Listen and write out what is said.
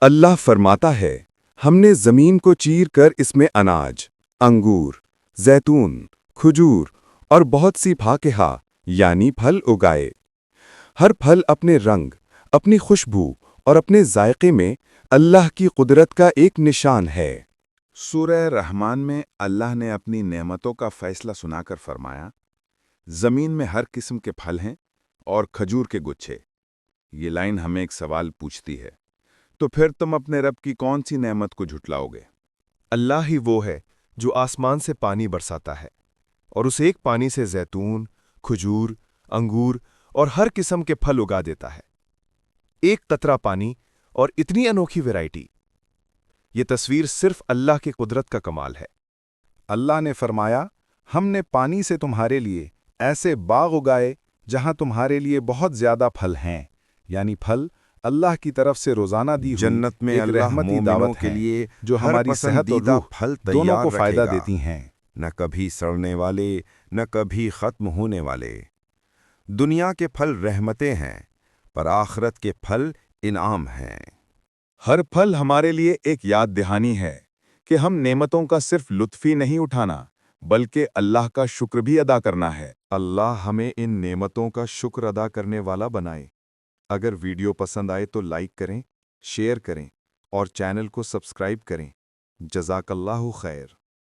اللہ فرماتا ہے، ہم نے زمین کو چیر کر اس میں اناج، انگور، زیتون، کھجور اور بہت سی فاکہہ یعنی پھل اگائے۔ ہر پھل اپنے رنگ، اپنی خوشبو اور اپنے ذائقے میں اللہ کی قدرت کا ایک نشان ہے۔ سورہ رحمان میں اللہ نے اپنی نعمتوں کا فیصلہ سنا کر فرمایا، زمین میں ہر قسم کے پھل ہیں اور کھجور کے گچھے۔ یہ لائن ہمیں ایک سوال پوچھتی ہے، تو پھر تم اپنے رب کی کون سی نعمت کو جھٹلاؤ گے؟ اللہ ہی وہ ہے جو آسمان سے پانی برساتا ہے اور اس ایک پانی سے زیتون، کھجور، انگور اور ہر قسم کے پھل اگا دیتا ہے۔ ایک قطرہ پانی اور اتنی انوکھی ویرائٹی۔ یہ تصویر صرف اللہ کی قدرت کا کمال ہے۔ اللہ نے فرمایا، ہم نے پانی سے تمہارے لیے ایسے باغ اگائے جہاں تمہارے لیے بہت زیادہ پھل ہیں، یعنی پھل اللہ کی طرف سے روزانہ دی ہوئی جنت میں ایک اللہ رحمتی مومنوں دعوت کے ہے لیے جو ہر ہماری صحت اور پسندیدہ روح پھل دونوں تیار کو فائدہ رکھے گا، دیتی ہیں۔ نہ کبھی سڑنے والے، نہ کبھی ختم ہونے والے۔ دنیا کے پھل رحمتیں ہیں، پر آخرت کے پھل انعام ہیں۔ ہر پھل ہمارے لیے ایک یاد دہانی ہے کہ ہم نعمتوں کا صرف لطف ہی نہیں اٹھانا بلکہ اللہ کا شکر بھی ادا کرنا ہے۔ اللہ ہمیں ان نعمتوں کا شکر ادا کرنے والا بنائے۔ اگر ویڈیو پسند آئے تو لائک کریں، شیئر کریں اور چینل کو سبسکرائب کریں۔ جزاک اللہ خیر۔